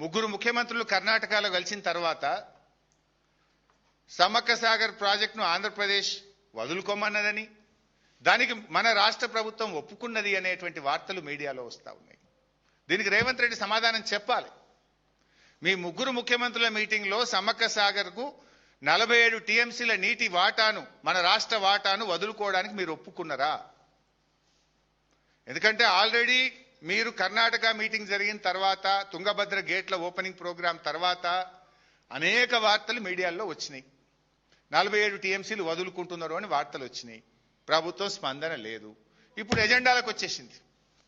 ముగ్గురు ముఖ్యమంత్రులు కర్ణాటకలో కలిసిన తర్వాత సమ్మక్క సాగర్ ప్రాజెక్టును ఆంధ్రప్రదేశ్ వదులుకోమన్నదని, దానికి మన రాష్ట్ర ప్రభుత్వం ఒప్పుకున్నది అనేటువంటి వార్తలు మీడియాలో వస్తూ ఉన్నాయి. దీనికి రేవంత్ రెడ్డి సమాధానం చెప్పాలి. మీ ముగ్గురు ముఖ్యమంత్రుల మీటింగ్లో సమ్మక్క సాగర్కు 47 టీఎంసీల నీటి వాటాను, మన రాష్ట్ర వాటాను వదులుకోవడానికి మీరు ఒప్పుకున్నారా? ఎందుకంటే ఆల్రెడీ మీరు కర్ణాటక మీటింగ్ జరిగిన తర్వాత, తుంగభద్ర గేట్ల ఓపెనింగ్ ప్రోగ్రాం తర్వాత అనేక వార్తలు మీడియాలో వచ్చినాయి. 47 టీఎంసీలు వదులుకుంటున్నారు అని వార్తలు వచ్చినాయి. ప్రభుత్వం స్పందన లేదు. ఇప్పుడు ఎజెండాలకు వచ్చేసింది,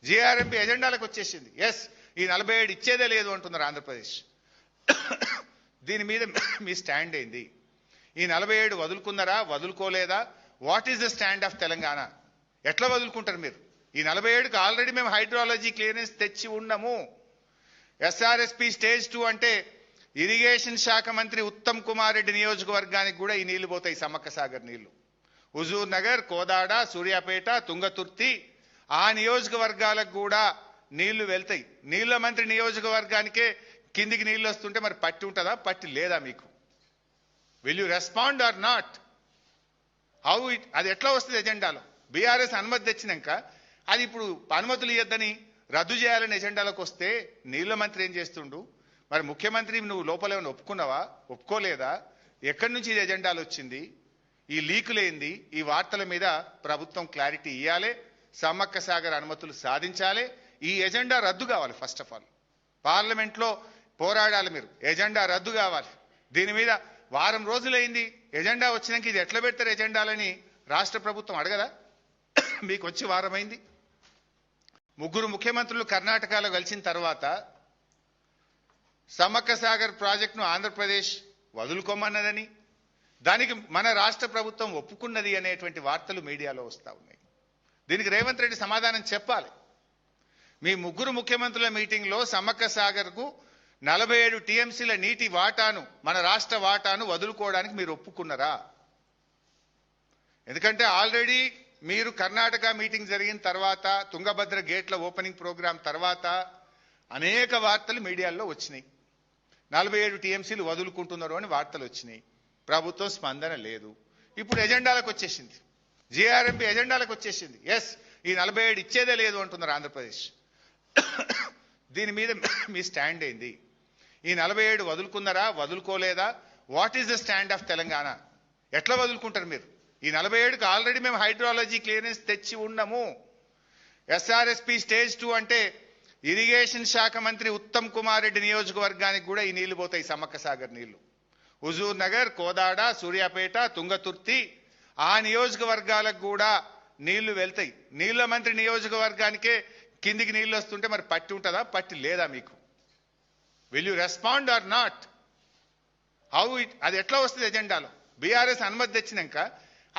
జీఆర్ఎంపీ ఎజెండాలకు వచ్చేసింది. ఎస్, ఈ 47 ఇచ్చేదే లేదు అంటున్నారు ఆంధ్రప్రదేశ్. దీని మీద మీ స్టాండ్ ఏంది? ఈ 47 వదులుకున్నారా, వదులుకోలేదా? What is the stand of Telangana? ఎట్లా వదులుకుంటారు మీరు? ఈ 47కి ఆల్రెడీ మేము హైడ్రాలజీ క్లియరెన్స్ తెచ్చి ఉన్నాము. ఎస్ఆర్ఎస్పీ స్టేజ్ 2 అంటే ఇరిగేషన్ శాఖ మంత్రి ఉత్తమ్ కుమార్ రెడ్డి నియోజకవర్గానికి కూడా ఈ నీళ్లు పోతాయి, సమ్మక్క సాగర్ నీళ్లు. హుజూర్ నగర్, కోదాడ, సూర్యాపేట, తుంగతుర్తి ఆ నియోజకవర్గాలకు కూడా నీళ్లు వెళ్తాయి. నీళ్ల మంత్రి నియోజకవర్గానికే కిందికి నీళ్లు వస్తుంటే మరి పట్టి ఉంటుందా, పట్టి లేదా మీకు? Will you respond or not? How it, అది ఎట్లా వస్తుంది ఎజెండాలో? బీఆర్ఎస్ అనుమతి తెచ్చినాక అది ఇప్పుడు అనుమతులు ఇవ్వద్దని రద్దు చేయాలని ఎజెండాలోకి వస్తే నీళ్ల మంత్రి ఏం చేస్తుండు? మరి ముఖ్యమంత్రి నువ్వు లోపల ఏమైనా ఒప్పుకున్నావా, ఒప్పుకోలేదా? ఎక్కడి నుంచి ఇది ఎజెండాలు వచ్చింది? ఈ లీకులేంది? ఈ వార్తల మీద ప్రభుత్వం క్లారిటీ ఇవ్వాలి. సమ్మక్క సాగర్ అనుమతులు సాధించాలి. ఈ ఎజెండా రద్దు కావాలి. ఫస్ట్ ఆఫ్ ఆల్ పార్లమెంట్లో పోరాడాలి మీరు. ఎజెండా రద్దు కావాలి. దీని మీద వారం రోజులైంది, ఎజెండా వచ్చినాక ఇది ఎట్లా పెడతారు ఎజెండాలని రాష్ట్ర ప్రభుత్వం అడగదా? మీకు వచ్చి వారమైంది. ముగ్గురు ముఖ్యమంత్రులు కర్ణాటకలో కలిసిన తర్వాత సమ్మక్క సాగర్ ప్రాజెక్టును ఆంధ్రప్రదేశ్ వదులుకోమన్నదని, దానికి మన రాష్ట్ర ప్రభుత్వం ఒప్పుకున్నది అనేటువంటి వార్తలు మీడియాలో వస్తూ ఉన్నాయి. దీనికి రేవంత్ రెడ్డి సమాధానం చెప్పాలి. మీ ముగ్గురు ముఖ్యమంత్రుల మీటింగ్లో సమ్మక్క సాగర్కు 47 టీఎంసీల నీటి వాటాను, మన రాష్ట్ర వాటాను వదులుకోవడానికి మీరు ఒప్పుకున్నారా? ఎందుకంటే ఆల్రెడీ మీరు కర్ణాటక మీటింగ్ జరిగిన తర్వాత, తుంగభద్ర గేట్ల ఓపెనింగ్ ప్రోగ్రాం తర్వాత అనేక వార్తలు మీడియాలో వచ్చినాయి. 47 టీఎంసీలు వదులుకుంటున్నారు అని వార్తలు వచ్చినాయి. ప్రభుత్వం స్పందన లేదు. ఇప్పుడు ఎజెండాలకు వచ్చేసింది, జీఆర్ఎంపీ ఎజెండాలకు వచ్చేసింది. ఎస్, ఈ 47 ఇచ్చేదే లేదు అంటున్నారు ఆంధ్రప్రదేశ్. దీని మీద మీ స్టాండ్ ఏంది? ఈ 47 వదులుకున్నారా, వదులుకోలేదా? What is the stand of Telangana? ఎట్లా వదులుకుంటారు మీరు? ఈ 47కి ఆల్రెడీ మేము హైడ్రాలజీ క్లియరెన్స్ తెచ్చి ఉన్నాము. ఎస్ఆర్ఎస్పీ స్టేజ్ 2 అంటే ఇరిగేషన్ శాఖ మంత్రి ఉత్తమ్ కుమార్ రెడ్డి నియోజకవర్గానికి కూడా ఈ నీళ్లు పోతాయి, సమ్మక్క సాగర్ నీళ్లు. హుజూర్ నగర్, కోదాడ, సూర్యాపేట, తుంగతుర్తి ఆ నియోజకవర్గాలకు కూడా నీళ్లు వెళ్తాయి. నీళ్ల మంత్రి నియోజకవర్గానికే కిందికి నీళ్లు వస్తుంటే మరి పట్టి ఉంటుందా, పట్టి లేదా మీకు? Will you respond or not? How it, అది ఎట్లా వస్తుంది ఎజెండాలో? బీఆర్ఎస్ అనుమతి తెచ్చినాక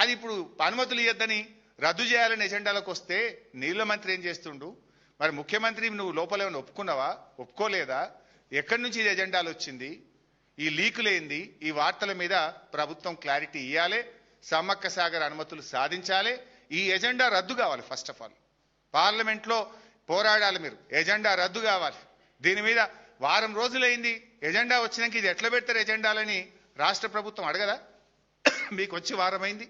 అది ఇప్పుడు అనుమతులు ఇవ్వద్దని రద్దు చేయాలని ఎజెండాలోకి వస్తే నీళ్ల మంత్రి ఏం చేస్తుండు? మరి ముఖ్యమంత్రి నువ్వు లోపల ఏమైనా ఒప్పుకున్నావా, ఒప్పుకోలేదా? ఎక్కడి నుంచి ఇది ఎజెండాలు వచ్చింది? ఈ లీకులేంది? ఈ వార్తల మీద ప్రభుత్వం క్లారిటీ ఇవ్వాలి. సమ్మక్క సాగర్ అనుమతులు సాధించాలి. ఈ ఎజెండా రద్దు కావాలి. ఫస్ట్ ఆఫ్ ఆల్ పార్లమెంట్లో పోరాడాలి మీరు. ఎజెండా రద్దు కావాలి. దీని మీద వారం రోజులైంది, ఎజెండా వచ్చినాక ఇది ఎట్లా పెడతారు ఎజెండాలని రాష్ట్ర ప్రభుత్వం అడగదా? మీకు వచ్చి వారమైంది.